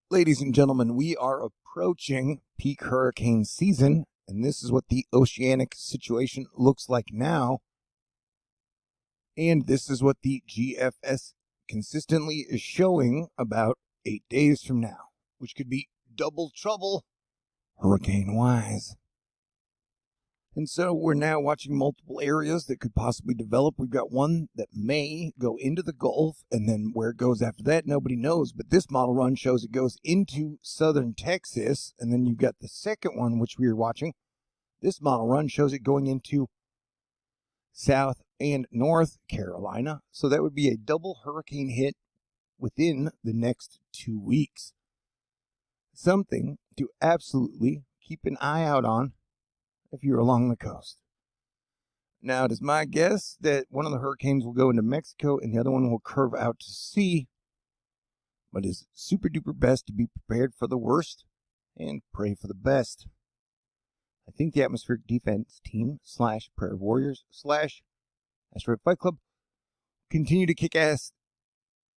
Ladies and gentlemen, we are approaching peak hurricane season, and this is what the oceanic situation looks like now. And this is what the GFS consistently is showing about 8 days from now, which could be double trouble hurricane-wise. And so we're now watching multiple areas that could possibly develop. We've got one that may go into the Gulf, and then where it goes after that, nobody knows. But this model run shows it goes into southern Texas, and then you've got the second one, which we are watching. This model run shows it going into South and North Carolina. So that would be a double hurricane hit within the next 2 weeks. Something to absolutely keep an eye out on if you're along the coast. Now, it is my guess that one of the hurricanes will go into Mexico and the other one will curve out to sea, but it's super duper best to be prepared for the worst and pray for the best. I think the atmospheric defense team / prayer warriors / asteroid fight club continue to kick ass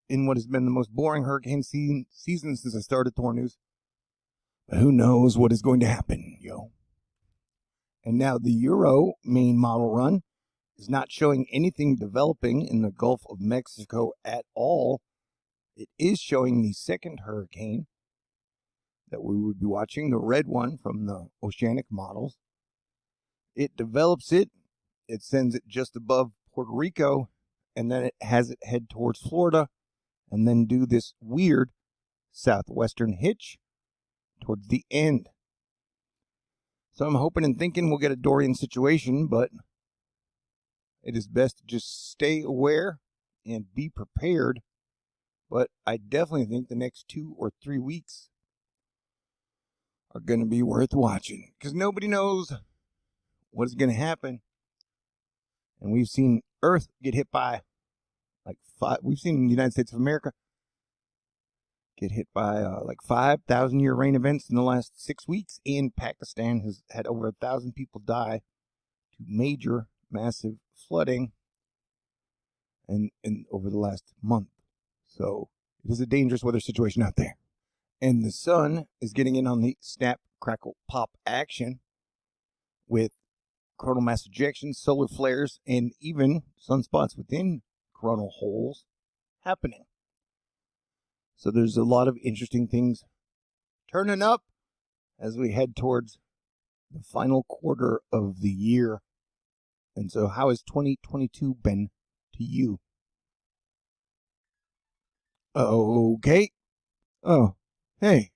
in what has been the most boring hurricane season since I started THORnews. But who knows what is going to happen, yo. And now the Euro main model run is not showing anything developing in the Gulf of Mexico at all. It is showing the second hurricane that we would be watching, the red one from the oceanic models. It develops it, it sends it just above Puerto Rico, and then it has it head towards Florida, and then do this weird southwestern hitch towards the end. So I'm hoping and thinking we'll get a Dorian situation, but it is best to just stay aware and be prepared. But I definitely think the next 2 or 3 weeks are going to be worth watching, because nobody knows what is going to happen. And we've seen Earth get hit by we've seen the United States of America get hit by 5,000-year rain events in the last 6 weeks, and Pakistan has had over 1,000 people die to major, massive flooding and over the last month. So it is a dangerous weather situation out there. And the sun is getting in on the snap, crackle, pop action with coronal mass ejections, solar flares, and even sunspots within coronal holes happening. So there's a lot of interesting things turning up as we head towards the final quarter of the year. And so how has 2022 been to you? Okay. Oh, hey.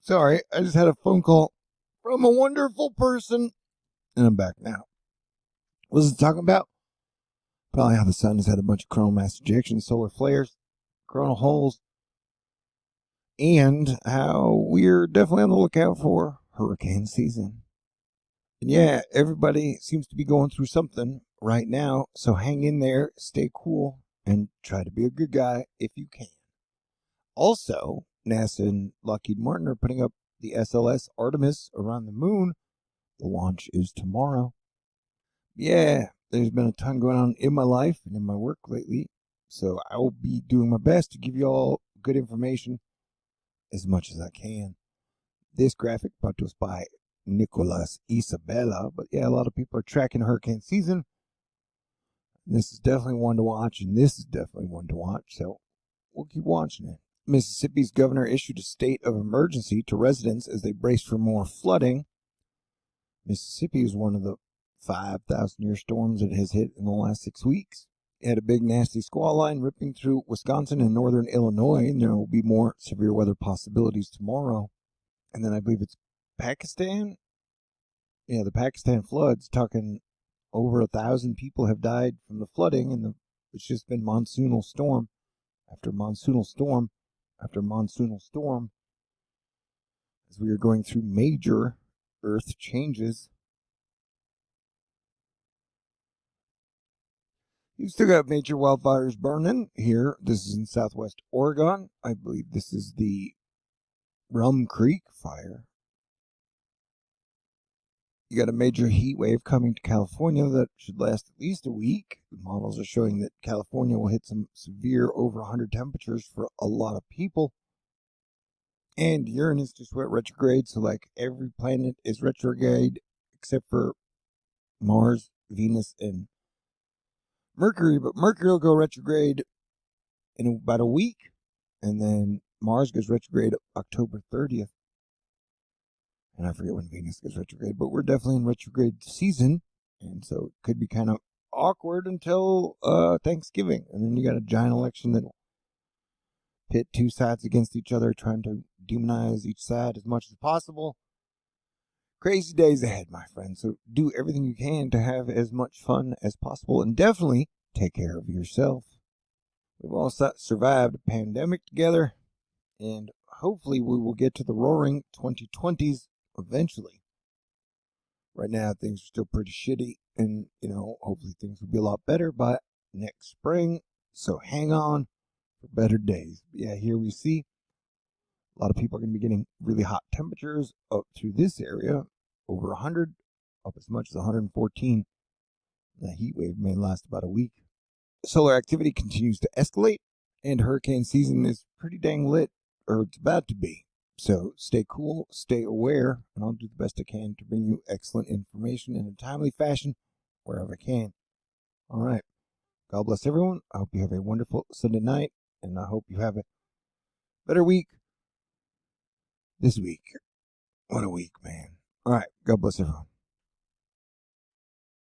Sorry, I just had a phone call from a wonderful person, and I'm back now. What was it talking about? Probably how the sun has had a bunch of coronal mass ejections, solar flares, coronal holes, and how we're definitely on the lookout for hurricane season. And yeah, everybody seems to be going through something right now, so hang in there, stay cool, and try to be a good guy if you can. Also, NASA and Lockheed Martin are putting up the SLS Artemis around the moon. The launch is tomorrow. Yeah, there's been a ton going on in my life and in my work lately, so I will be doing my best to give you all good information as much as I can. This graphic brought to us by Nicolas Isabella, but yeah, a lot of people are tracking hurricane season. This is definitely one to watch, and this is definitely one to watch, so we'll keep watching it. Mississippi's governor issued a state of emergency to residents as they brace for more flooding. Mississippi is one of the 5,000-year storms that has hit in the last 6 weeks. It had a big nasty squall line ripping through Wisconsin and northern Illinois, and there will be more severe weather possibilities tomorrow. And then I believe it's Pakistan. Yeah, the Pakistan floods, talking over 1,000 people have died from the flooding, and it's just been monsoonal storm after monsoonal storm after monsoonal storm as we are going through major earth changes. You've still got major wildfires burning here. This is in southwest Oregon. I believe this is the Rum Creek fire. You got a major heat wave coming to California that should last at least a week. The models are showing that California will hit some severe over 100 temperatures for a lot of people. And Uranus just went retrograde, so like every planet is retrograde except for Mars, Venus, and Mercury. But Mercury will go retrograde in about a week, and then Mars goes retrograde October 30th. And I forget when Venus goes retrograde, but we're definitely in retrograde season, and so it could be kind of awkward until Thanksgiving, and then you got a giant election that'll pit two sides against each other, trying to demonize each side as much as possible. Crazy days ahead, my friend. So do everything you can to have as much fun as possible, and definitely take care of yourself. We've all survived a pandemic together, and hopefully we will get to the roaring 2020s eventually. Right now, things are still pretty shitty, and, hopefully things will be a lot better by next spring. So hang on for better days. But yeah, here we see a lot of people are going to be getting really hot temperatures up through this area, over 100, up as much as 114. The heat wave may last about a week. Solar activity continues to escalate, and hurricane season is pretty dang lit, or it's about to be. So stay cool, stay aware, and I'll do the best I can to bring you excellent information in a timely fashion wherever I can. All right. God bless everyone. I hope you have a wonderful Sunday night, and I hope you have a better week this week. What a week, man. All right. God bless everyone.